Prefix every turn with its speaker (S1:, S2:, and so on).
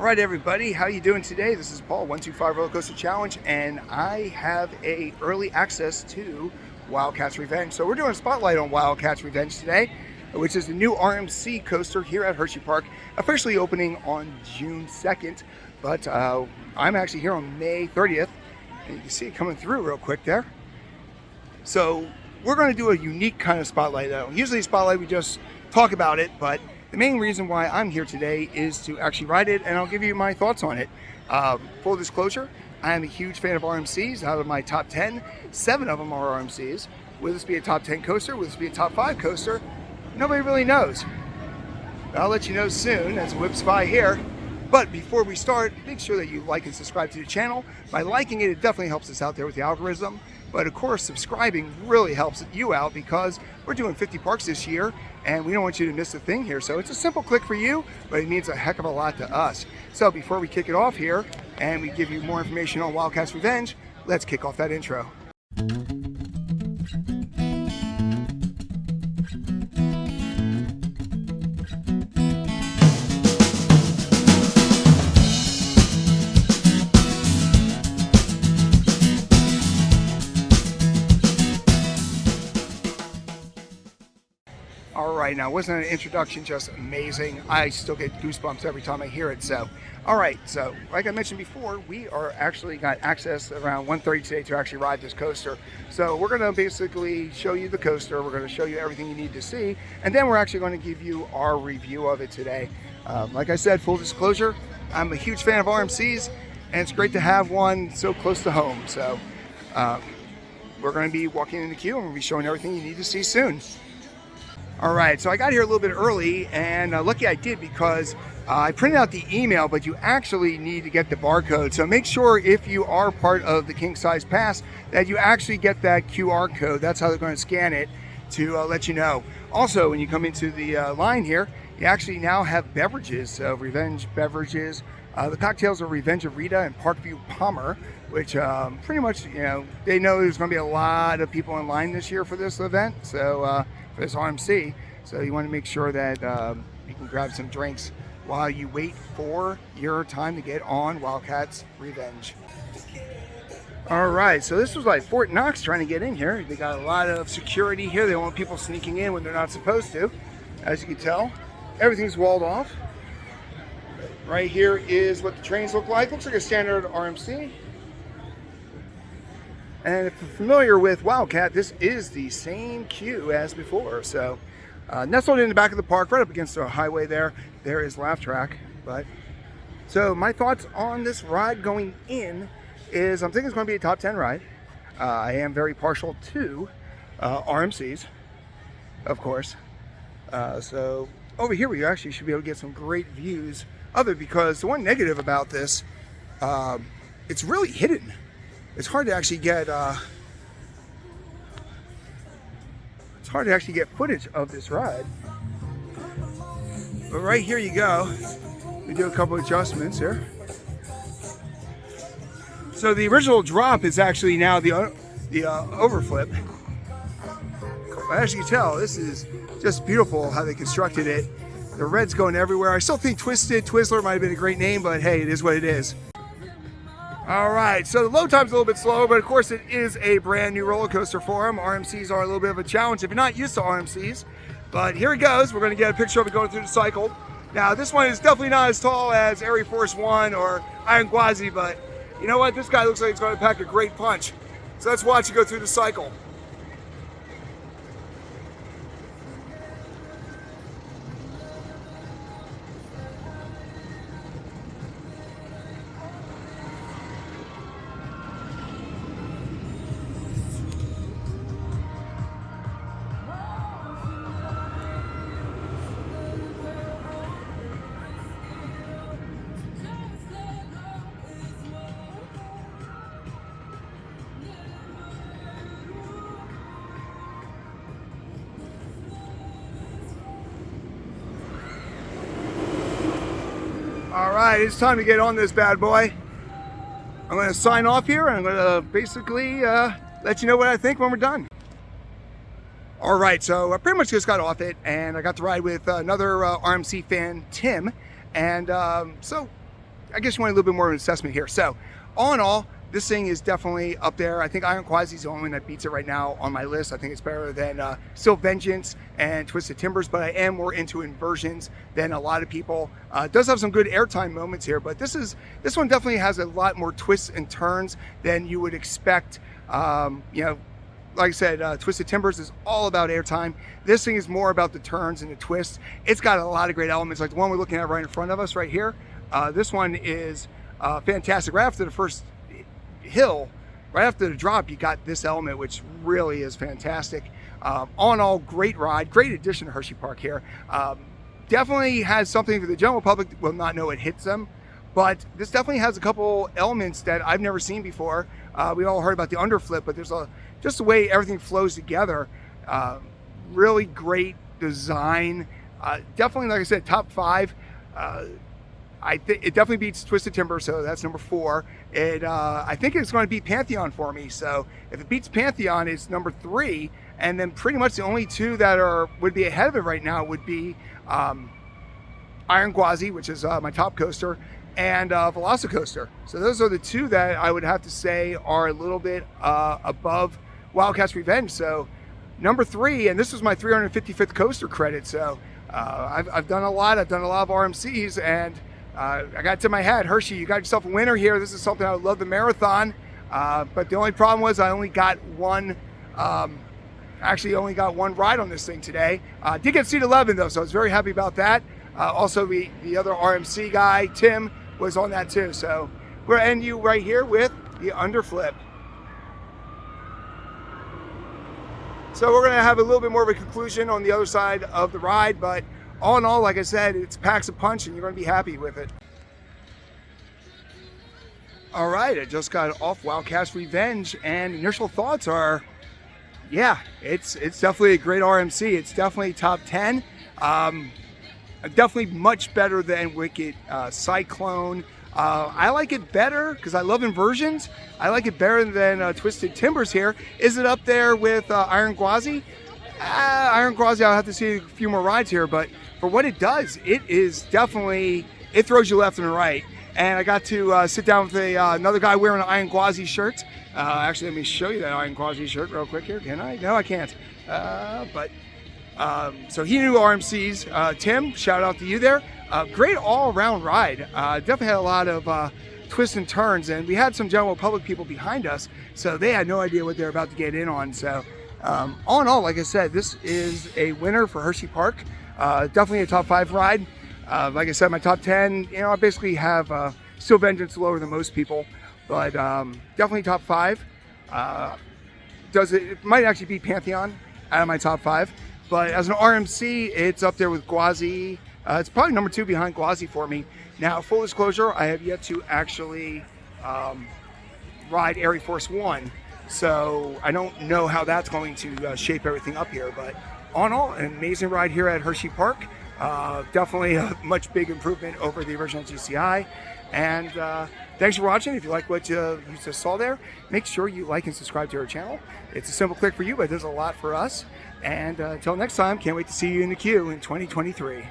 S1: All right, everybody, how you doing today? This is Paul, 125 Roller Coaster Challenge, and I have a early access to Wildcat's Revenge. So we're doing a spotlight on Wildcat's Revenge today, which is the new RMC coaster here at Hersheypark, officially opening on June 2nd. But I'm actually here on May 30th, and you can see it coming through real quick there. So we're going to do a unique kind of spotlight. Usually spotlight, we just talk about it, but the main reason why I'm here today is to actually ride it, and I'll give you my thoughts on it. Full disclosure, I am a huge fan of RMCs. Out of my top 10, 7 of them are RMCs. Will this be a top 10 coaster? Will this be a top 5 coaster? Nobody really knows. I'll let you know soon as it whips by here. But before we start, make sure that you like and subscribe to the channel. By liking it, it definitely helps us out there with the algorithm. But of course, subscribing really helps you out because we're doing 50 parks this year and we don't want you to miss a thing here. So it's a simple click for you, but it means a heck of a lot to us. So before we kick it off here and we give you more information on Wildcat's Revenge, let's kick off that intro. Alright, now wasn't an introduction just amazing? I still get goosebumps every time I hear it. So, alright, so like I mentioned before, we are actually got access around 1:30 today to actually ride this coaster. So we're going to basically show you the coaster, we're going to show you everything you need to see, and then we're actually going to give you our review of it today. Like I said, full disclosure, I'm a huge fan of RMCs, and it's great to have one so close to home. So we're going to be walking in the queue and we'll be showing everything you need to see soon. Alright, so I got here a little bit early, and lucky I did because I printed out the email, but you actually need to get the barcode. So make sure if you are part of the king size pass that you actually get that QR code. That's how they're going to scan it to let you know. Also, when you come into the line here, you actually now have beverages, so Revenge beverages. The cocktails are Revenge of Rita and Parkview Palmer, which pretty much, you know, they know there's going to be a lot of people in line this year for this event. So for this RMC, so you want to make sure that you can grab some drinks while you wait for your time to get on Wildcat's Revenge. All right, so this was like Fort Knox trying to get in here. They got a lot of security here. They don't want people sneaking in when they're not supposed to. As you can tell, everything's walled off. Right here is what the trains look like. Looks like a standard RMC. And if you're familiar with Wildcat, this is the same queue as before. So nestled in the back of the park, right up against the highway there is Laugh Track. So my thoughts on this ride going in is I'm thinking it's going to be a top 10 ride. I am very partial to RMCs, of course. So over here we actually should be able to get some great views of it, because the one negative about this, it's really hidden. It's hard to actually get footage of this ride. But right here you go. We do a couple adjustments here. So the original drop is actually now the overflip. But as you can tell, this is just beautiful how they constructed it. The red's going everywhere. I still think Twisted Twizzler might have been a great name, but hey, it is what it is. Alright, so the load time's a little bit slower, but of course it is a brand new roller coaster for them. RMCs are a little bit of a challenge if you're not used to RMCs. But here it goes. We're going to get a picture of it going through the cycle. Now, this one is definitely not as tall as Air Force One or Iron Gwazi, but you know what? This guy looks like he's going to pack a great punch. So let's watch it go through the cycle. All right, it's time to get on this bad boy. I'm going to sign off here, and I'm going to basically let you know what I think when we're done. All right, so I pretty much just got off it, and I got to ride with another RMC fan, Tim. And so I guess you want a little bit more of an assessment here. So all in all, this thing is definitely up there. I think Iron Quasi is the only one that beats it right now on my list. I think it's better than Still Vengeance and Twisted Timbers, but I am more into inversions than a lot of people. It does have some good airtime moments here, but this one definitely has a lot more twists and turns than you would expect. You know, like I said, Twisted Timbers is all about airtime. This thing is more about the turns and the twists. It's got a lot of great elements, like the one we're looking at right in front of us right here. This one is fantastic. Right after the first hill, right after the drop, you got this element, which really is fantastic. All in all, great ride, great addition to Hersheypark here. Definitely has something for the general public will not know it hits them, but this definitely has a couple elements that I've never seen before. We all heard about the underflip, but there's just the way everything flows together. Really great design. Definitely, like I said, top 5. I think it definitely beats Twisted Timber, so that's number 4. I think it's going to beat Pantheon for me. So if it beats Pantheon, it's number 3, and then pretty much the only 2 that would be ahead of it right now would be Iron Quasi, which is my top coaster, and Velocicoaster. So those are the 2 that I would have to say are a little bit above Wildcat's Revenge. So number 3, and this was my 355th coaster credit. So I've done a lot. I've done a lot of RMCs, and I got to my head, Hershey, you got yourself a winner here. This is something I would love the marathon. But the only problem was I only got one, actually only got one ride on this thing today. Did get seat 11 though, so I was very happy about that. Also, the other RMC guy, Tim, was on that too. So we're going to end you right here with the underflip. So we're going to have a little bit more of a conclusion on the other side of the ride, but all in all, like I said, it packs a punch and you're going to be happy with it. All right, I just got off Wildcat's Revenge, and initial thoughts are, yeah, it's definitely a great RMC. It's definitely top 10. Definitely much better than Wicked Cyclone. I like it better because I love inversions. I like it better than Twisted Timbers here. Is it up there with Iron Quasi? Iron Quasi, I'll have to see a few more rides here, but for what it does, it is definitely, it throws you left and right. And I got to sit down with another guy wearing an Iron Quasi shirt. Actually, let me show you that Iron Quasi shirt real quick here. Can I? No, I can't. So he knew RMCs. Tim, shout out to you there. Great all-around ride. Definitely had a lot of twists and turns, and we had some general public people behind us, so they had no idea what they're about to get in on. So all in all, like I said, this is a winner for Hersheypark. Definitely a top 5 ride. Like I said, my top 10, you know, I basically have Still Vengeance lower than most people, but definitely top 5. It might actually be Pantheon out of my top 5, but as an RMC, it's up there with Quasi. It's probably number 2 behind Quasi for me. Now, full disclosure, I have yet to actually ride Air Force 1, so I don't know how that's going to shape everything up here, but all in all, an amazing ride here at Hersheypark. Definitely a much big improvement over the original GCI. And thanks for watching. If you like what you just saw there, make sure you like and subscribe to our channel. It's a simple click for you, but it does a lot for us. And until next time, can't wait to see you in the queue in 2023.